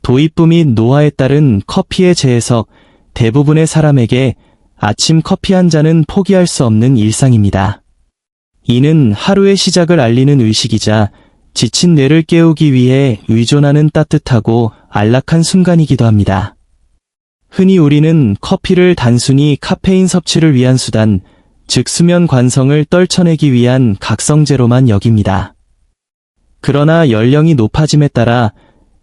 도입부 및 노화에 따른 커피의 재해석, 대부분의 사람에게 아침 커피 한 잔은 포기할 수 없는 일상입니다. 이는 하루의 시작을 알리는 의식이자 지친 뇌를 깨우기 위해 의존하는 따뜻하고 안락한 순간이기도 합니다. 흔히 우리는 커피를 단순히 카페인 섭취를 위한 수단, 즉 수면 관성을 떨쳐내기 위한 각성제로만 여깁니다. 그러나 연령이 높아짐에 따라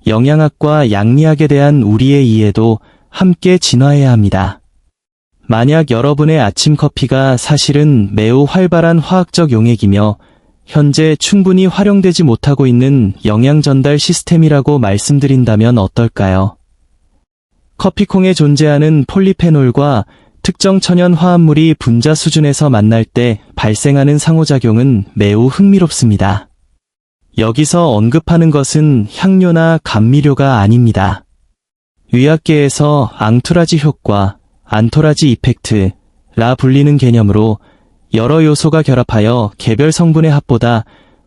영양학과 양리학에 대한 우리의 이해도 함께 진화해야 합니다. 만약 여러분의 아침 커피가 사실은 매우 활발한 화학적 용액이며 현재 충분히 활용되지 못하고 있는 영양 전달 시스템이라고 말씀드린다면 어떨까요? 커피콩에 존재하는 폴리페놀과 특정 천연 화합물이 분자 수준에서 만날 때 발생하는 상호작용은 매우 흥미롭습니다. 여기서 언급하는 것은 향료나 감미료가 아닙니다. 의학계에서 앙투라지 효과, 안토라지 이펙트라 불리는 개념으로 여러 요소가 결합하여 개별 성분의 합보다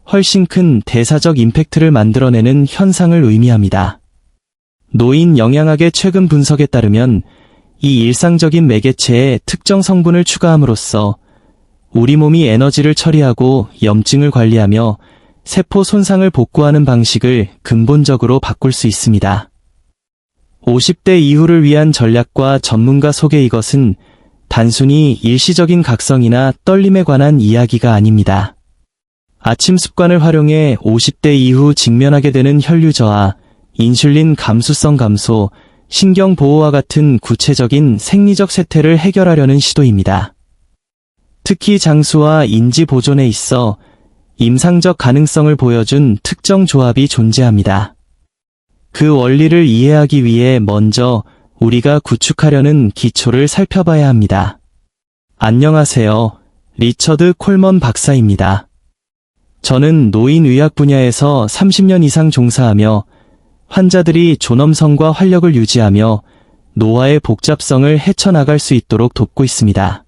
훨씬 큰 대사적 임팩트를 만들어내는 현상을 의미합니다. 노인 영양학의 최근 분석에 따르면 이 일상적인 매개체에 특정 성분을 추가함으로써 우리 몸이 에너지를 처리하고 염증을 관리하며 세포 손상을 복구하는 방식을 근본적으로 바꿀 수 있습니다. 50대 이후를 위한 전략과 전문가 소개. 이것은 단순히 일시적인 각성이나 떨림에 관한 이야기가 아닙니다. 아침 습관을 활용해 50대 이후 직면하게 되는 혈류 저하, 인슐린 감수성 감소, 신경 보호와 같은 구체적인 생리적 쇠퇴를 해결하려는 시도입니다. 특히 장수와 인지 보존에 있어 임상적 가능성을 보여준 특정 조합이 존재합니다. 그 원리를 이해하기 위해 먼저 우리가 구축하려는 기초를 살펴봐야 합니다. 안녕하세요. 리처드 콜먼 박사입니다. 저는 노인의학 분야에서 30년 이상 종사하며 환자들이 존엄성과 활력을 유지하며 노화의 복잡성을 헤쳐나갈 수 있도록 돕고 있습니다.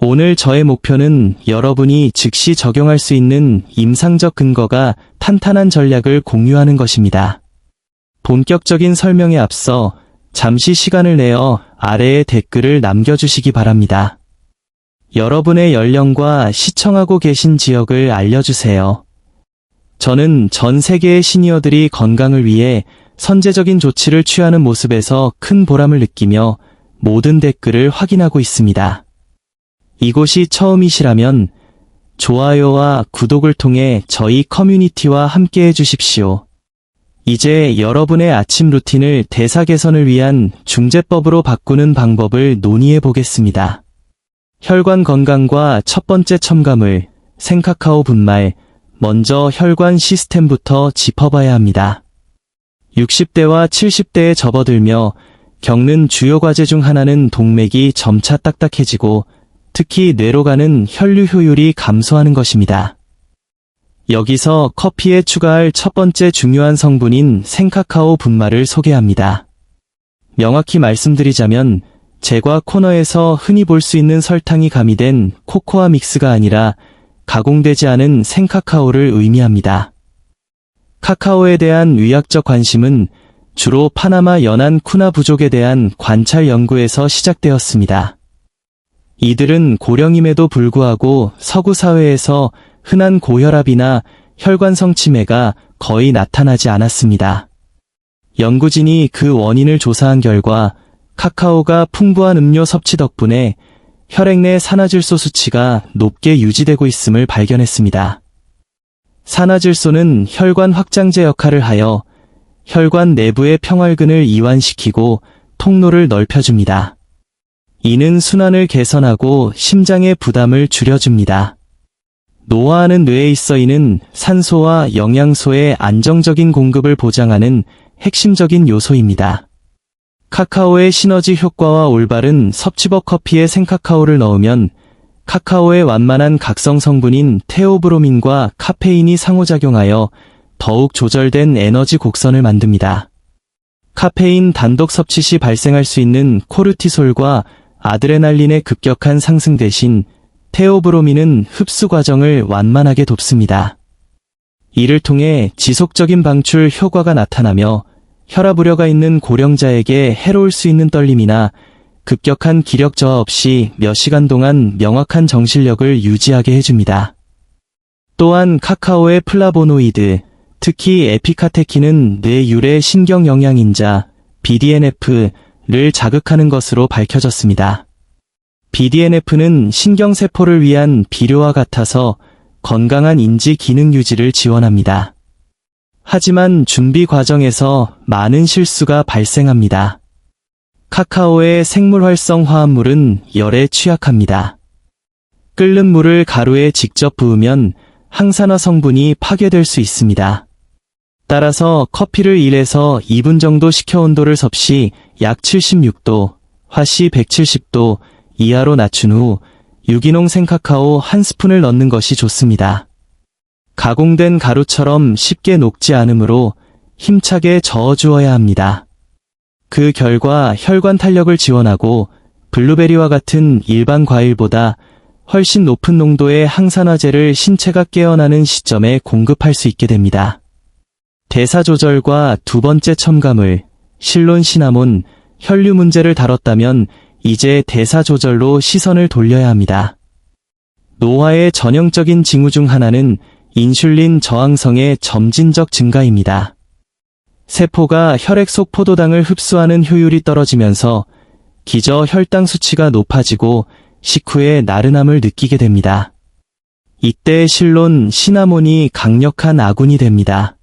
오늘 저의 목표는 여러분이 즉시 적용할 수 있는 임상적 근거가 탄탄한 전략을 공유하는 것입니다. 본격적인 설명에 앞서 잠시 시간을 내어 아래에 댓글을 남겨주시기 바랍니다. 여러분의 연령과 시청하고 계신 지역을 알려주세요. 저는 전 세계의 시니어들이 건강을 위해 선제적인 조치를 취하는 모습에서 큰 보람을 느끼며 모든 댓글을 확인하고 있습니다. 이곳이 처음이시라면 좋아요와 구독을 통해 저희 커뮤니티와 함께해 주십시오. 이제 여러분의 아침 루틴을 대사 개선을 위한 중제법으로 바꾸는 방법을 논의해 보겠습니다. 혈관 건강과 첫 번째 첨가물, 생카카오 분말. 먼저 혈관 시스템부터 짚어봐야 합니다. 60대와 70대에 접어들며 겪는 주요 과제 중 하나는 동맥이 점차 딱딱해지고 특히 뇌로 가는 혈류 효율이 감소하는 것입니다. 여기서 커피에 추가할 첫 번째 중요한 성분인 생카카오 분말을 소개합니다. 명확히 말씀드리자면 제과 코너에서 흔히 볼 수 있는 설탕이 가미된 코코아 믹스가 아니라 가공되지 않은 생카카오를 의미합니다. 카카오에 대한 의학적 관심은 주로 파나마 연안 쿠나 부족에 대한 관찰 연구에서 시작되었습니다. 이들은 고령임에도 불구하고 서구 사회에서 흔한 고혈압이나 혈관성 치매가 거의 나타나지 않았습니다. 연구진이 그 원인을 조사한 결과 카카오가 풍부한 음료 섭취 덕분에 혈액 내 산화질소 수치가 높게 유지되고 있음을 발견했습니다. 산화질소는 혈관 확장제 역할을 하여 혈관 내부의 평활근을 이완시키고 통로를 넓혀줍니다. 이는 순환을 개선하고 심장의 부담을 줄여줍니다. 노화하는 뇌에 있어 이는 산소와 영양소의 안정적인 공급을 보장하는 핵심적인 요소입니다. 카카오의 시너지 효과와 올바른 섭취법. 커피에 생카카오를 넣으면 카카오의 완만한 각성 성분인 테오브로민과 카페인이 상호작용하여 더욱 조절된 에너지 곡선을 만듭니다. 카페인 단독 섭취 시 발생할 수 있는 코르티솔과 아드레날린의 급격한 상승 대신 테오브로민은 흡수 과정을 완만하게 돕습니다. 이를 통해 지속적인 방출 효과가 나타나며 혈압 우려가 있는 고령자에게 해로울 수 있는 떨림이나 급격한 기력 저하 없이 몇 시간 동안 명확한 정신력을 유지하게 해줍니다. 또한 카카오의 플라보노이드, 특히 에피카테킨은 뇌유래 신경 영양인자 BDNF를 자극하는 것으로 밝혀졌습니다. BDNF는 신경세포를 위한 비료와 같아서 건강한 인지 기능 유지를 지원합니다. 하지만 준비 과정에서 많은 실수가 발생합니다. 카카오의 생물활성 화합물은 열에 취약합니다. 끓는 물을 가루에 직접 부으면 항산화 성분이 파괴될 수 있습니다. 따라서 커피를 1에서 2분 정도 식혀 온도를 섭씨 약 76도, 화씨 170도 이하로 낮춘 후 유기농 생카카오 한 스푼을 넣는 것이 좋습니다. 가공된 가루처럼 쉽게 녹지 않으므로 힘차게 저어주어야 합니다. 그 결과 혈관 탄력을 지원하고 블루베리와 같은 일반 과일보다 훨씬 높은 농도의 항산화제를 신체가 깨어나는 시점에 공급할 수 있게 됩니다. 대사 조절과 두 번째 첨가물, 실론 시나몬, 혈류 문제를 다뤘다면 이제 대사 조절로 시선을 돌려야 합니다. 노화의 전형적인 징후 중 하나는 인슐린 저항성의 점진적 증가입니다. 세포가 혈액 속 포도당을 흡수하는 효율이 떨어지면서 기저 혈당 수치가 높아지고 식후에 나른함을 느끼게 됩니다. 이때 실론 시나몬이 강력한 아군이 됩니다.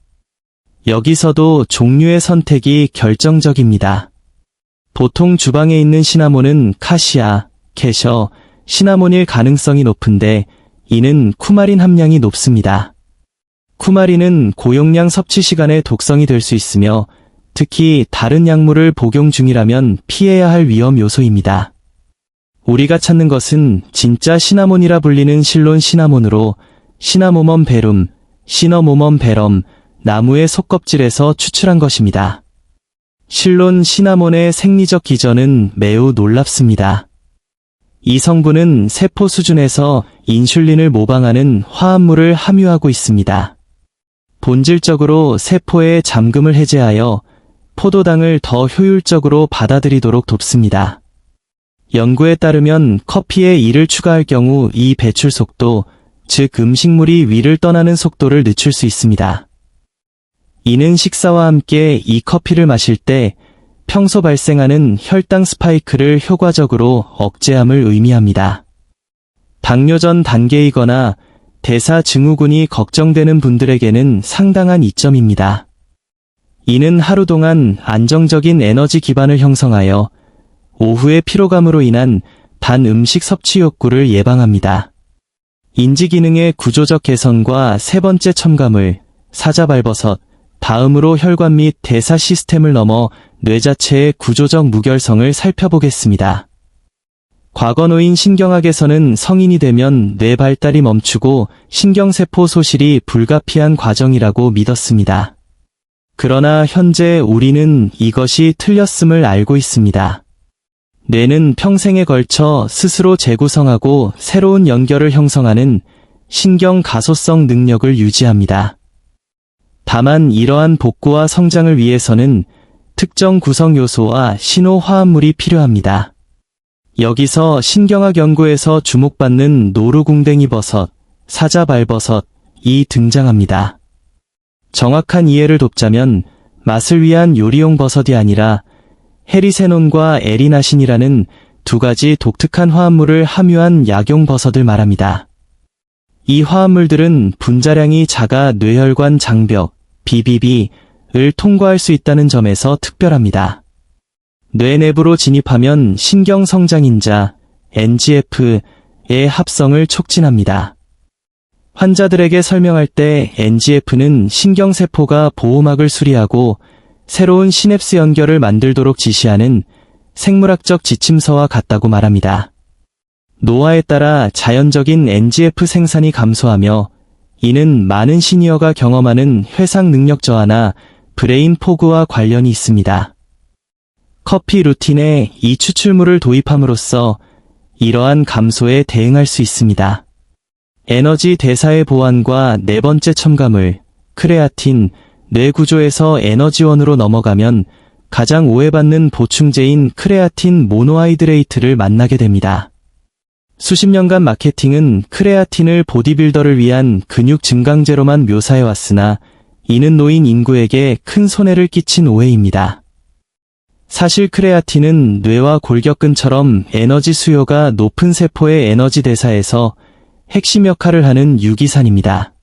여기서도 종류의 선택이 결정적입니다. 보통 주방에 있는 시나몬은 카시아, 캐셔, 시나몬일 가능성이 높은데 이는 쿠마린 함량이 높습니다. 쿠마린은 고용량 섭취 시간에 독성이 될 수 있으며 특히 다른 약물을 복용 중이라면 피해야 할 위험 요소입니다. 우리가 찾는 것은 진짜 시나몬이라 불리는 실론 시나몬으로 시나모멈 베룸, 시너모멈 베럼, 나무의 속껍질에서 추출한 것입니다. 실론 시나몬의 생리적 기전은 매우 놀랍습니다. 이 성분은 세포 수준에서 인슐린을 모방하는 화합물을 함유하고 있습니다. 본질적으로 세포의 잠금을 해제하여 포도당을 더 효율적으로 받아들이도록 돕습니다. 연구에 따르면 커피에 이를 추가할 경우 이 배출 속도, 즉 음식물이 위를 떠나는 속도를 늦출 수 있습니다. 이는 식사와 함께 이 커피를 마실 때 평소 발생하는 혈당 스파이크를 효과적으로 억제함을 의미합니다. 당뇨 전 단계이거나 대사 증후군이 걱정되는 분들에게는 상당한 이점입니다. 이는 하루 동안 안정적인 에너지 기반을 형성하여 오후의 피로감으로 인한 단 음식 섭취 욕구를 예방합니다. 인지 기능의 구조적 개선과 세 번째 첨가물, 사자발버섯, 다음으로 혈관 및 대사 시스템을 넘어 뇌 자체의 구조적 무결성을 살펴보겠습니다. 과거 노인 신경학에서는 성인이 되면 뇌 발달이 멈추고 신경세포 소실이 불가피한 과정이라고 믿었습니다. 그러나 현재 우리는 이것이 틀렸음을 알고 있습니다. 뇌는 평생에 걸쳐 스스로 재구성하고 새로운 연결을 형성하는 신경 가소성 능력을 유지합니다. 다만 이러한 복구와 성장을 위해서는 특정 구성 요소와 신호 화합물이 필요합니다. 여기서 신경학 연구에서 주목받는 노루궁뎅이 버섯, 사자발버섯이 등장합니다. 정확한 이해를 돕자면 맛을 위한 요리용 버섯이 아니라 헤리세논과 에리나신이라는 두 가지 독특한 화합물을 함유한 약용 버섯을 말합니다. 이 화합물들은 분자량이 작아 뇌혈관 장벽, BBB를 통과할 수 있다는 점에서 특별합니다. 뇌 내부로 진입하면 신경성장인자, NGF의 합성을 촉진합니다. 환자들에게 설명할 때 NGF는 신경세포가 보호막을 수리하고 새로운 시냅스 연결을 만들도록 지시하는 생물학적 지침서와 같다고 말합니다. 노화에 따라 자연적인 NGF 생산이 감소하며 이는 많은 시니어가 경험하는 회상 능력 저하나 브레인 포그와 관련이 있습니다. 커피 루틴에 이 추출물을 도입함으로써 이러한 감소에 대응할 수 있습니다. 에너지 대사의 보완과 네 번째 첨가물, 크레아틴, 뇌 구조에서 에너지원으로 넘어가면 가장 오해받는 보충제인 크레아틴 모노하이드레이트를 만나게 됩니다. 수십 년간 마케팅은 크레아틴을 보디빌더를 위한 근육 증강제로만 묘사해왔으나 이는 노인 인구에게 큰 손해를 끼친 오해입니다. 사실 크레아틴은 뇌와 골격근처럼 에너지 수요가 높은 세포의 에너지 대사에서 핵심 역할을 하는 유기산입니다.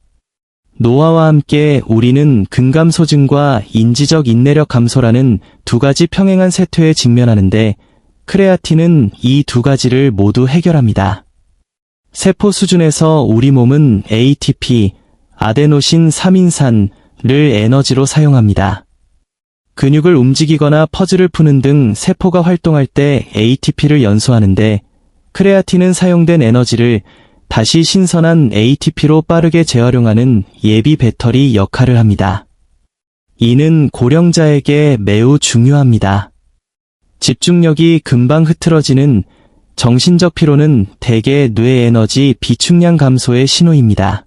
노화와 함께 우리는 근감 소진과 인지적 인내력 감소라는 두 가지 평행한 쇠퇴에 직면하는데 크레아틴은 이 두 가지를 모두 해결합니다. 세포 수준에서 우리 몸은 ATP, 아데노신 3인산을 에너지로 사용합니다. 근육을 움직이거나 퍼즐을 푸는 등 세포가 활동할 때 ATP를 연소하는데 크레아틴은 사용된 에너지를 다시 신선한 ATP로 빠르게 재활용하는 예비 배터리 역할을 합니다. 이는 고령자에게 매우 중요합니다. 집중력이 금방 흐트러지는 정신적 피로는 대개 뇌 에너지 비축량 감소의 신호입니다.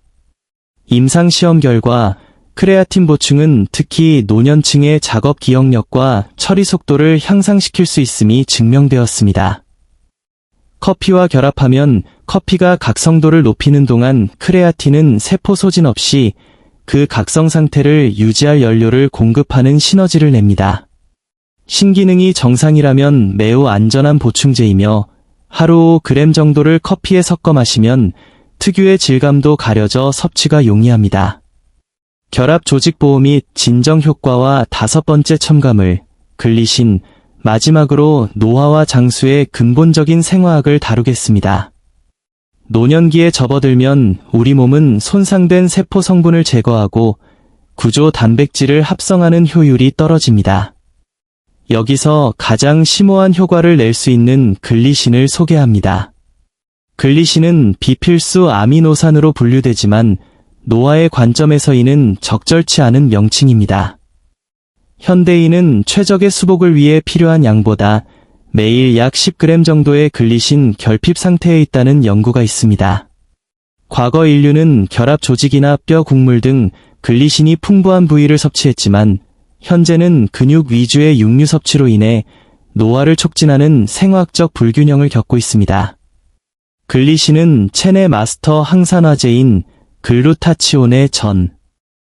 임상시험 결과 크레아틴 보충은 특히 노년층의 작업 기억력과 처리 속도를 향상시킬 수 있음이 증명되었습니다. 커피와 결합하면 커피가 각성도를 높이는 동안 크레아틴은 세포 소진 없이 그 각성 상태를 유지할 연료를 공급하는 시너지를 냅니다. 신기능이 정상이라면 매우 안전한 보충제이며 하루 5g 정도를 커피에 섞어 마시면 특유의 질감도 가려져 섭취가 용이합니다. 결합 조직 보호 및 진정 효과와 다섯 번째 첨가물, 글리신, 마지막으로 노화와 장수의 근본적인 생화학을 다루겠습니다. 노년기에 접어들면 우리 몸은 손상된 세포 성분을 제거하고 구조 단백질을 합성하는 효율이 떨어집니다. 여기서 가장 심오한 효과를 낼 수 있는 글리신을 소개합니다. 글리신은 비필수 아미노산으로 분류되지만 노화의 관점에서 이는 적절치 않은 명칭입니다. 현대인은 최적의 수복을 위해 필요한 양보다 매일 약 10g 정도의 글리신 결핍 상태에 있다는 연구가 있습니다. 과거 인류는 결합 조직이나 뼈 국물 등 글리신이 풍부한 부위를 섭취했지만 현재는 근육 위주의 육류 섭취로 인해 노화를 촉진하는 생화학적 불균형을 겪고 있습니다. 글리신은 체내 마스터 항산화제인 글루타치온의 전,